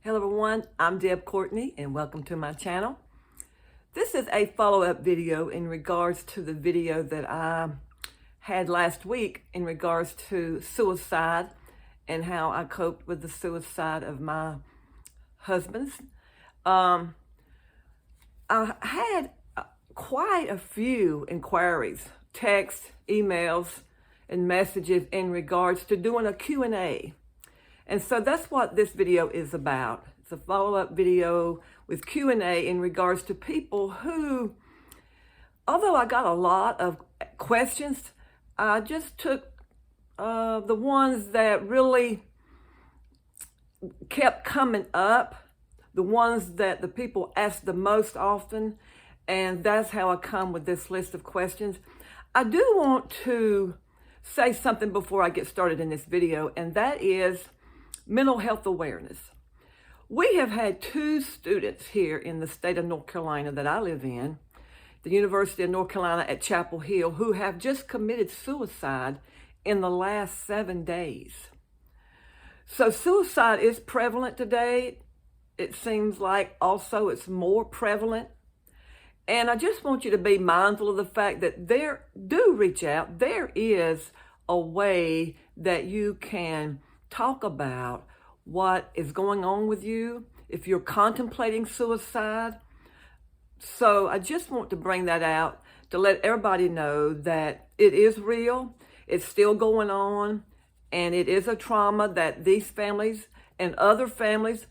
Hello everyone, I'm Deb Courtney and welcome to my channel. This is a follow-up video in regards to the video that I had last week in regards to suicide and how I coped with the suicide of my husband's. I had quite a few inquiries, texts, emails, and messages in regards to doing a Q&A. And so that's what this video is about. It's a follow-up video with Q&A in regards to people who, although I got a lot of questions, I just took the ones that really kept coming up, the ones that the people asked the most often, and that's how I come with this list of questions. I do want to say something before I get started in this video, and that is mental health awareness. We have had two students here in the state of North Carolina that I live in, the University of North Carolina at Chapel Hill, who have just committed suicide in the last 7 days. So suicide is prevalent today. It seems like also it's more prevalent. And I just want you to be mindful of the fact that do reach out. There is a way that you can talk about what is going on with you if you're contemplating suicide. So I just want to bring that out to let everybody know that it is real, it's still going on, and it is a trauma that these families and other families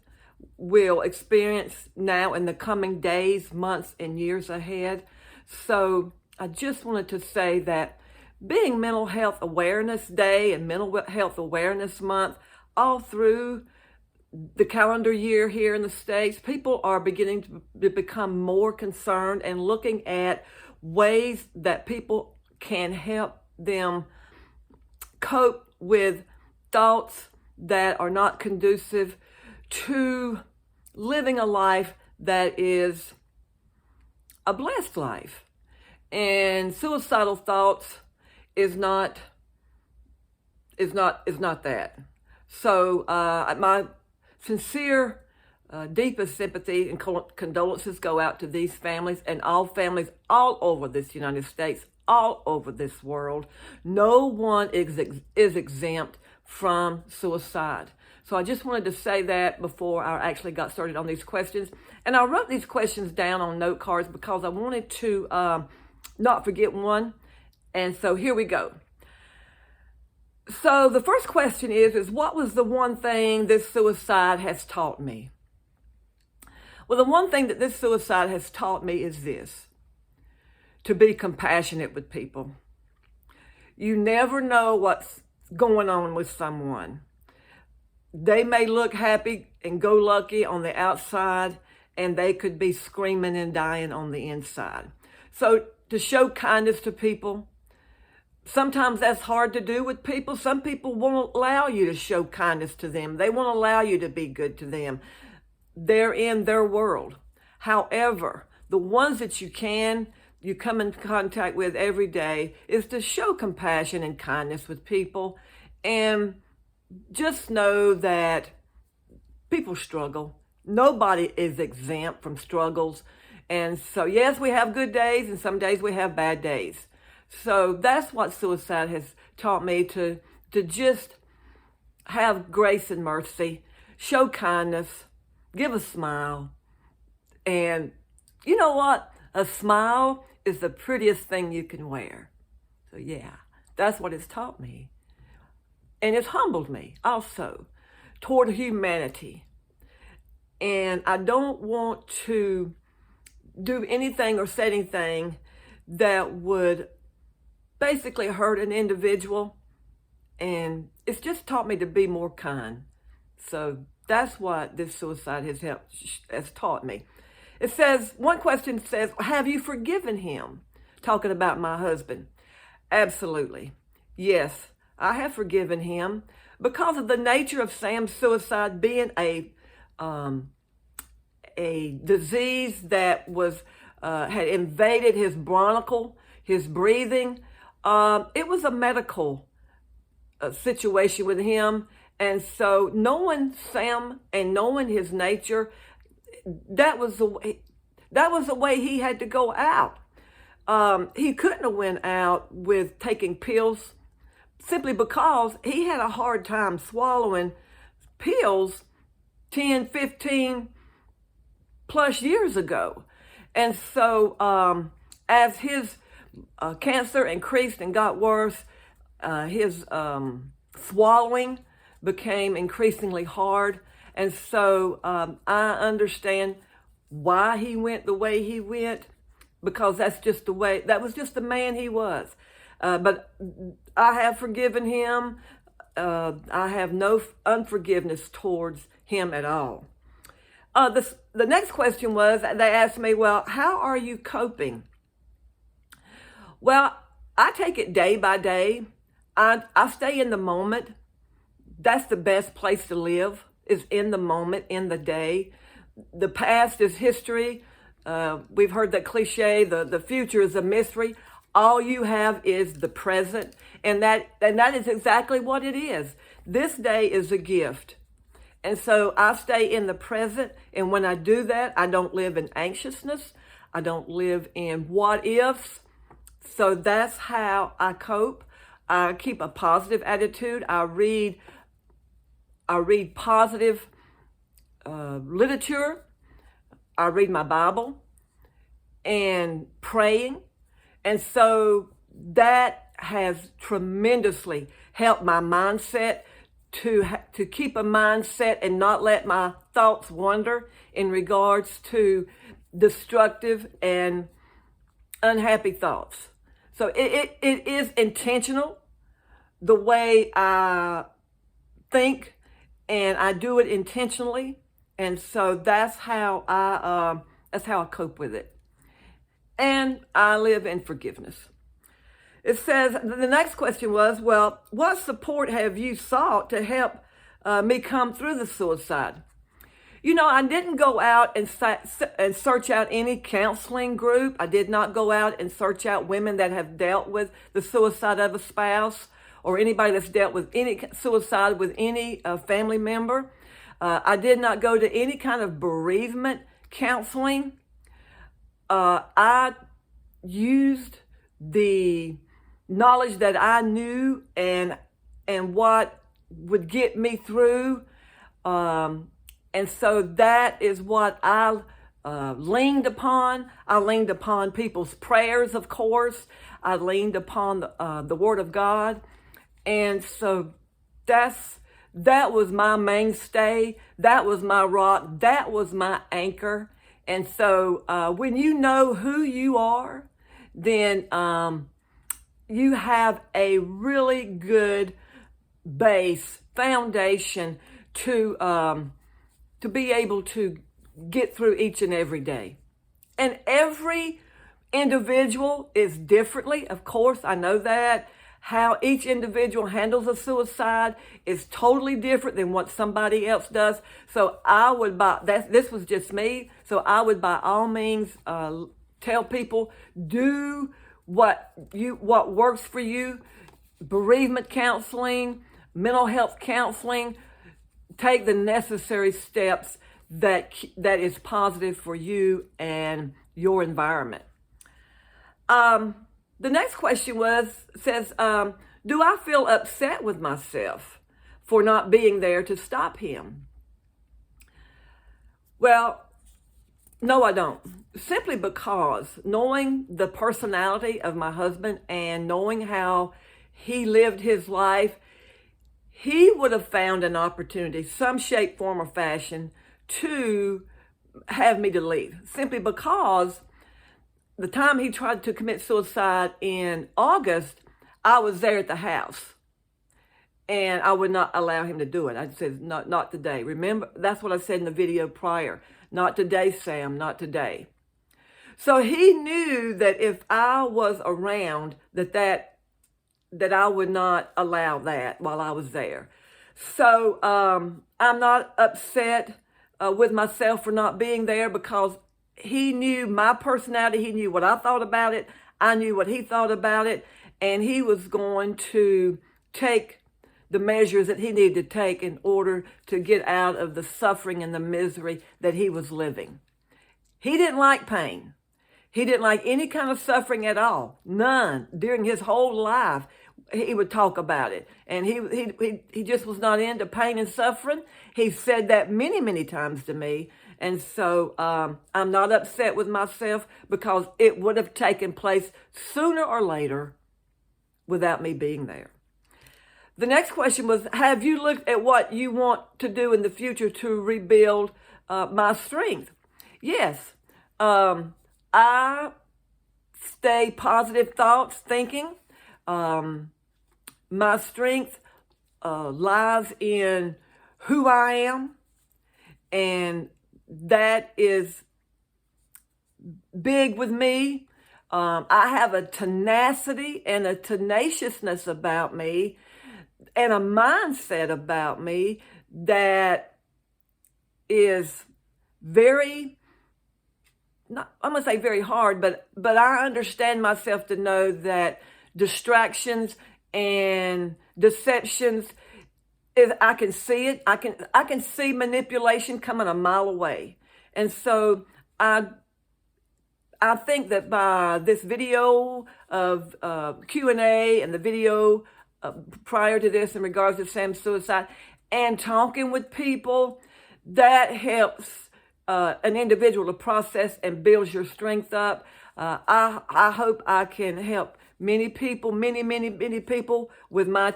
will experience now in the coming days, months, and years ahead. So I just wanted to say that being Mental Health Awareness Day and Mental Health Awareness Month, all through the calendar year here in the States, people are beginning to become more concerned and looking at ways that people can help them cope with thoughts that are not conducive to living a life that is a blessed life. And suicidal thoughts is not that. So my sincere, deepest sympathy and condolences go out to these families and all families all over this United States, all over this world. No one is exempt from suicide. So I just wanted to say that before I actually got started on these questions. And I wrote these questions down on note cards because I wanted to not forget one. And so here we go. So the first question is what was the one thing this suicide has taught me? Well, the one thing that this suicide has taught me is this: to be compassionate with people. You never know what's going on with someone. They may look happy and go lucky on the outside, and they could be screaming and dying on the inside. So to show kindness to people, sometimes that's hard to do with people. Some people won't allow you to show kindness to them. They won't allow you to be good to them. They're in their world. However, the ones that you come in contact with every day is to show compassion and kindness with people. And just know that people struggle. Nobody is exempt from struggles. And so, yes, we have good days and some days we have bad days. So that's what suicide has taught me, to just have grace and mercy, show kindness, give a smile. And you know what? A smile is the prettiest thing you can wear. So yeah, that's what it's taught me. And it's humbled me also toward humanity. And I don't want to do anything or say anything that would basically hurt an individual. And it's just taught me to be more kind. So that's what this suicide has taught me. It says, one question says, have you forgiven him? Talking about my husband. Absolutely. Yes, I have forgiven him because of the nature of Sam's suicide being a disease that had invaded his bronchial, his breathing. It was a medical situation with him, And so knowing Sam and knowing his nature, that was the way he had to go out. He couldn't have went out with taking pills simply because he had a hard time swallowing pills 10, 15 plus years ago. And so as his cancer increased and got worse, his swallowing became increasingly hard. And so I understand why he went the way he went, because that was just the man he was. But I have forgiven him. I have no unforgiveness towards him at all. The next question was, they asked me, well, how are you coping? Well, I take it day by day. I stay in the moment. That's the best place to live, is in the moment, in the day. The past is history. We've heard that cliche, the future is a mystery. All you have is the present, and that is exactly what it is. This day is a gift. And so I stay in the present, and when I do that, I don't live in anxiousness. I don't live in what ifs. So that's how I cope. I keep a positive attitude. I read positive literature. I read my Bible and praying. And so that has tremendously helped my mindset to keep a mindset and not let my thoughts wander in regards to destructive and unhappy thoughts. So it is intentional, the way I think, and I do it intentionally. And so that's how I cope with it. And I live in forgiveness. It says, the next question was, well, what support have you sought to help me come through the suicide? You know, I didn't go out and search out any counseling group. I did not go out and search out women that have dealt with the suicide of a spouse, or anybody that's dealt with any suicide with any family member. I did not go to any kind of bereavement counseling. I used the knowledge that I knew and what would get me through. And so that is what I leaned upon. I leaned upon people's prayers, of course. I leaned upon the Word of God. And so that was my mainstay. That was my rock. That was my anchor. And so when you know who you are, then you have a really good base, foundation to be able to get through each and every day. And every individual is differently, of course, I know that. How each individual handles a suicide is totally different than what somebody else does. So I would this was just me, so I would by all means tell people, do what works for you. Bereavement counseling, mental health counseling, take the necessary steps that is positive for you and your environment. The next question says, do I feel upset with myself for not being there to stop him? Well, no, I don't. Simply because knowing the personality of my husband and knowing how he lived his life, he would have found an opportunity, some shape, form, or fashion, to have me to leave. Simply because the time he tried to commit suicide in August, I was there at the house. And I would not allow him to do it. I said, not today. Remember, that's what I said in the video prior. Not today, Sam, not today. So he knew that if I was around, that I would not allow that while I was there. So I'm not upset with myself for not being there, because he knew my personality. He knew what I thought about it. I knew what he thought about it. And he was going to take the measures that he needed to take in order to get out of the suffering and the misery that he was living. He didn't like pain. He didn't like any kind of suffering at all. None. During his whole life, he would talk about it. And he just was not into pain and suffering. He said that many, many times to me. And so I'm not upset with myself because it would have taken place sooner or later without me being there. The next question was, have you looked at what you want to do in the future to rebuild my strength? Yes. I stay positive thoughts, thinking. My strength lies in who I am, and that is big with me. I have a tenacity and a tenaciousness about me and a mindset about me that is very, not, I'm going to say very hard, but I understand myself to know that distractions and deceptions, is I can see it. I can see manipulation coming a mile away. And so I think that by this video of Q&A and the video prior to this in regards to Sam's suicide and talking with people, that helps an individual to process and builds your strength up. I hope I can help many people, many people with my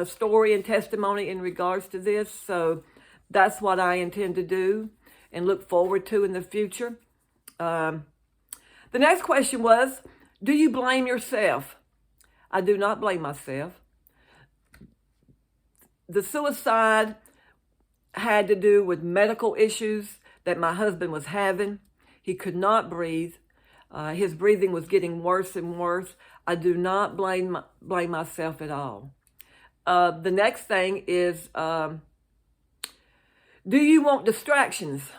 story and testimony in regards to this. So that's what I intend to do and look forward to in the future. The next question was, do you blame yourself? I do not blame myself. The suicide had to do with medical issues that my husband was having. He could not breathe. His breathing was getting worse and worse. I do not blame myself at all. The next thing is, do you want distractions?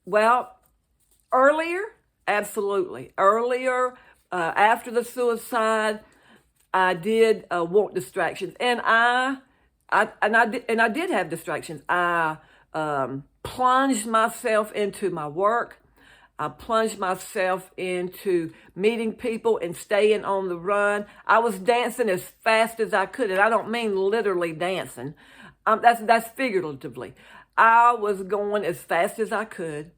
Well, earlier, absolutely. Earlier, after the suicide, I did want distractions, and I did have distractions. I plunged myself into my work. I plunged myself into meeting people and staying on the run. I was dancing as fast as I could, and I don't mean literally dancing. That's figuratively. I was going as fast as I could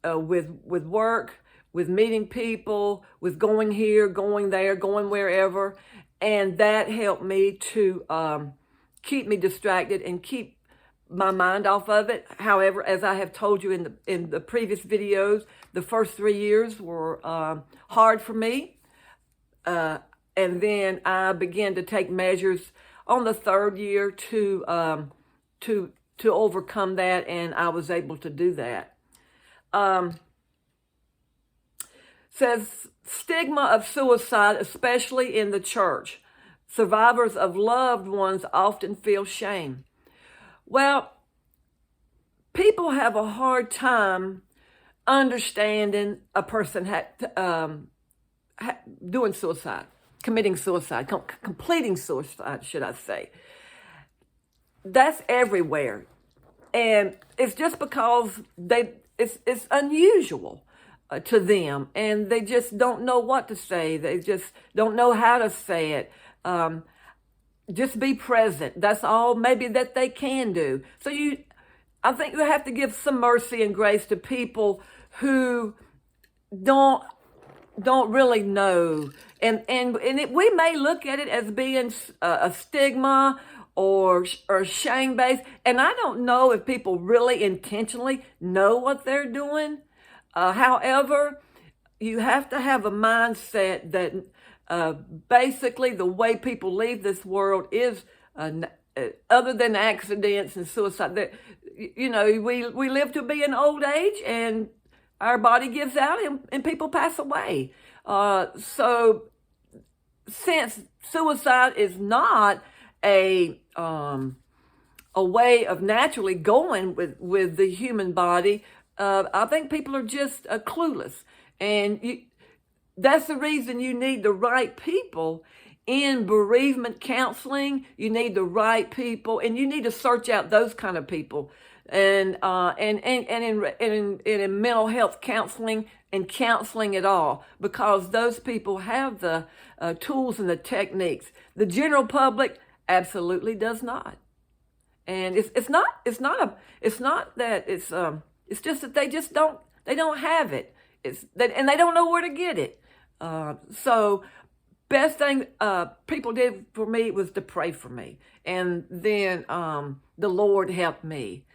with work, with meeting people, with going here, going there, going wherever, and that helped me to keep me distracted and keep my mind off of it. However, as I have told you in the previous videos, the first 3 years were hard for me. And then I began to take measures on the third year to overcome that, and I was able to do that. Says, stigma of suicide, especially in the church. Survivors of loved ones often feel shame. Well, people have a hard time understanding a person doing suicide, committing suicide, completing suicide, should I say. That's everywhere. And it's just because it's unusual to them, and they just don't know what to say. They just don't know how to say it. Just be present. That's all maybe that they can do. So I think you have to give some mercy and grace to people who don't really know. And we may look at it as being a stigma or shame-based. And I don't know if people really intentionally know what they're doing. However, you have to have a mindset that basically the way people leave this world is, other than accidents and suicide, that, we live to be an old age and our body gives out and people pass away. So since suicide is not a way of naturally going with the human body, I think people are just clueless. And that's the reason you need the right people in bereavement counseling, you need the right people, and you need to search out those kind of people. And in mental health counseling and counseling at all, because those people have the tools and the techniques. The general public absolutely does not. And it's just that they don't have it. And they don't know where to get it. So best thing people did for me was to pray for me, and then the Lord helped me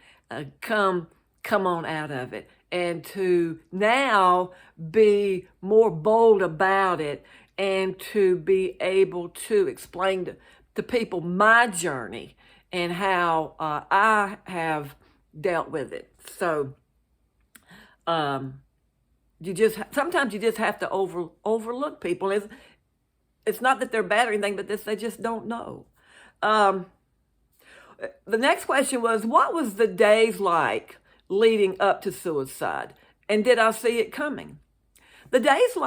come on out of it, and to now be more bold about it, and to be able to explain to people my journey and how I have dealt with it. So sometimes you just have to overlook people. It's not that they're bad or anything, but they just don't know. The next question was, what was the days like leading up to suicide? And did I see it coming? The days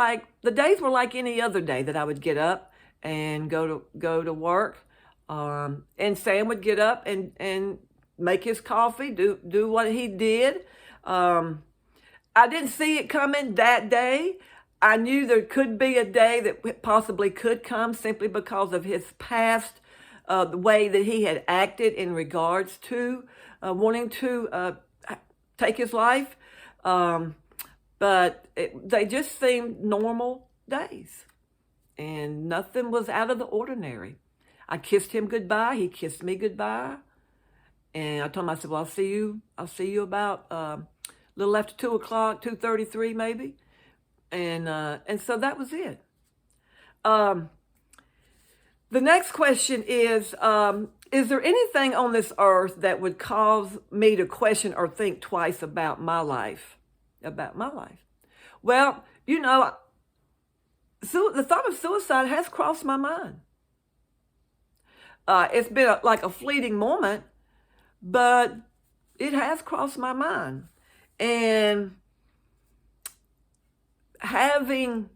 were like any other day that I would get up and go to work. And Sam would get up and make his coffee, do what he did. I didn't see it coming that day. I knew there could be a day that possibly could come simply because of his past, the way that he had acted in regards to wanting to take his life. But they just seemed normal days, and nothing was out of the ordinary. I kissed him goodbye. He kissed me goodbye. And I told him, I said, well, I'll see you about a little after 2 o'clock, 2:33 maybe. And so that was it. The next question is there anything on this earth that would cause me to question or think twice about my life? Well, the thought of suicide has crossed my mind. It's been like a fleeting moment, but it has crossed my mind. And having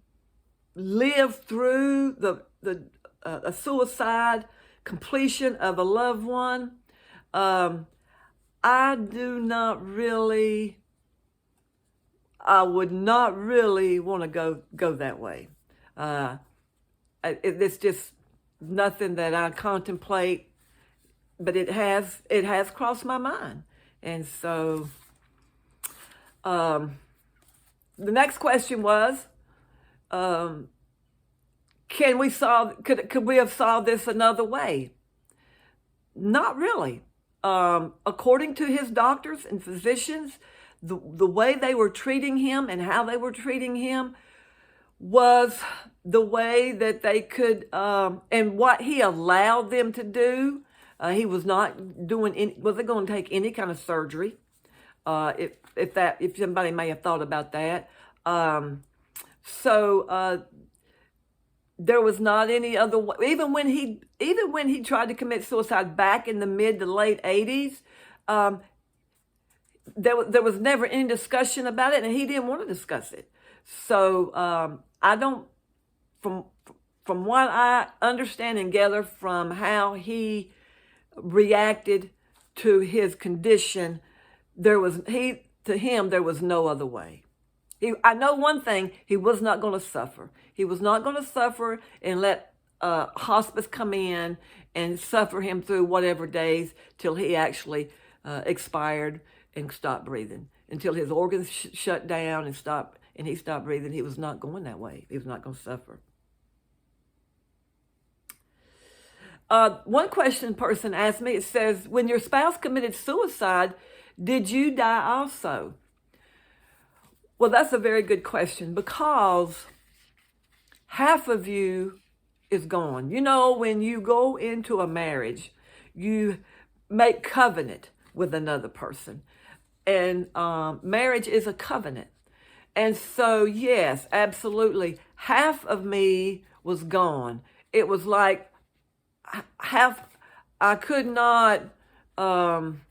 lived through a suicide, completion of a loved one, I would not really want to go that way. It's just nothing that I contemplate, but it has crossed my mind. And so the next question was, could we have solved this another way? Not really. According to his doctors and physicians, the way they were treating him and how they were treating him was the way that they could, and what he allowed them to do. He was not wasn't going to take any kind of surgery. If somebody may have thought about that. So there was not any other way. Even when he tried to commit suicide back in the mid to late 80s, there was never any discussion about it, and he didn't want to discuss it. So I don't, from what I understand and gather from how he reacted to his condition, to him there was no other way. I know one thing: he was not going to suffer. He was not going to suffer and let hospice come in and suffer him through whatever days till he actually expired and stopped breathing, until his organs shut down and he stopped breathing. He was not going that way. He was not going to suffer. One person asked me, it says, when your spouse committed suicide, did you die also? Well, that's a very good question, because half of you is gone. When you go into a marriage, you make covenant with another person. And marriage is a covenant. And so, yes, absolutely, half of me was gone. It was like I could not understand,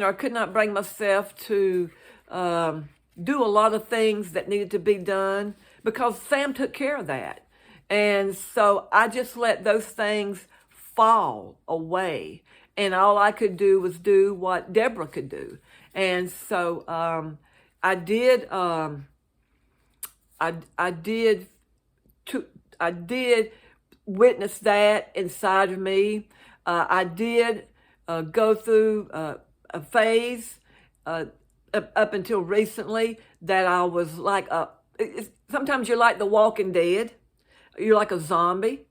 or I could not bring myself to do a lot of things that needed to be done, because Sam took care of that. And so I just let those things fall away. And all I could do was do what Deborah could do. And so I did. I did. I did witness that inside of me. I did go through a phase up until recently that I was like sometimes you're like the Walking Dead. You're like a zombie.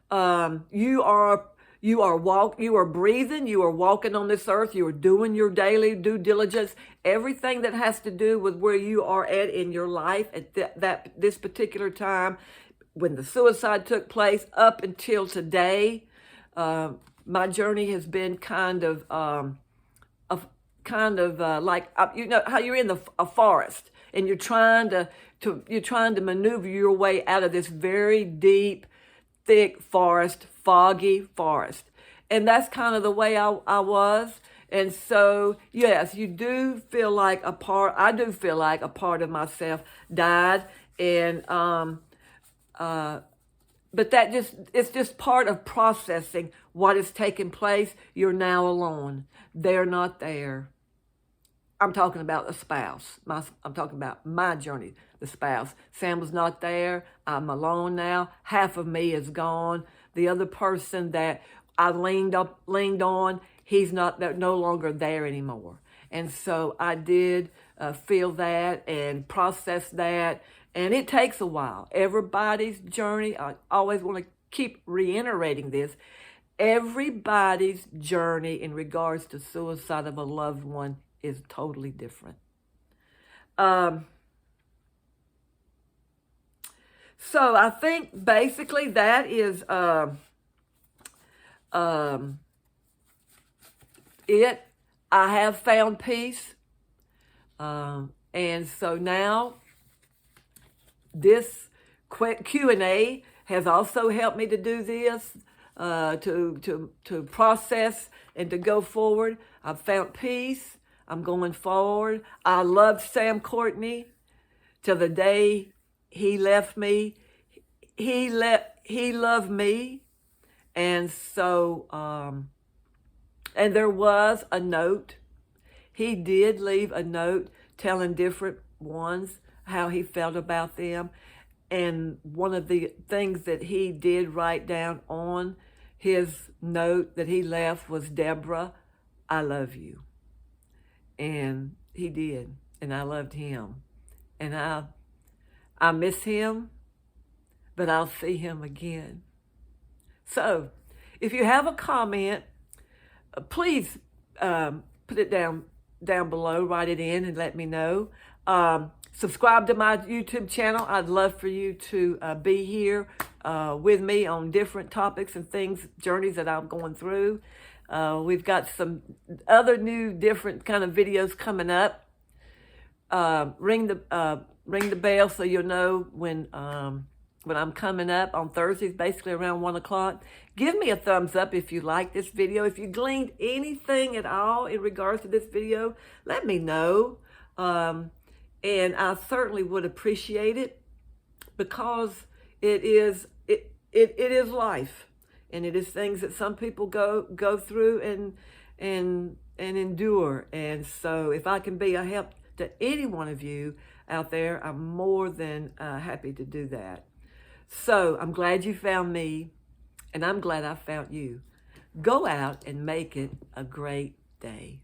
You are breathing. You are walking on this earth. You are doing your daily due diligence. Everything that has to do with where you are at in your life at this particular time, when the suicide took place up until today, my journey has been kind of like you know how you're in a forest and you're trying to maneuver your way out of this very deep, thick forest, foggy forest. And that's kind of the way I was. And so, yes, you do feel like I do feel like a part of myself died. And, but it's just part of processing what has taken place. You're now alone. They're not there. I'm talking about the spouse. I'm talking about my journey, the spouse. Sam was not there. I'm alone now. Half of me is gone. The other person that I leaned on, he's no longer there anymore. And so I did feel that and process that. And it takes a while. Everybody's journey, I always want to keep reiterating this. Everybody's journey in regards to suicide of a loved one is totally different. So I think basically that is it. I have found peace. And so now this quick Q&A has also helped me to do this, to process and to go forward. I've found peace. I'm going forward. I loved Sam Courtney till the day he left me. He loved me. And so, and there was a note. He did leave a note telling different ones how he felt about them. And one of the things that he did write down on his note that he left was, Deborah, I love you. And he did. And I loved him. And I miss him, but I'll see him again. So if you have a comment, please put it down below, write it in and let me know. Subscribe to my YouTube channel. I'd love for you to be here with me on different topics and things, journeys that I'm going through. We've got some other new different kind of videos coming up. Ring the bell so you'll know when I'm coming up on Thursdays, basically around 1 o'clock. Give me a thumbs up if you like this video. If you gleaned anything at all in regards to this video, let me know. And I certainly would appreciate it, because it is life, and it is things that some people go through and endure. And so if I can be a help to any one of you out there, I'm more than happy to do that. So I'm glad you found me, and I'm glad I found you. Go out and make it a great day.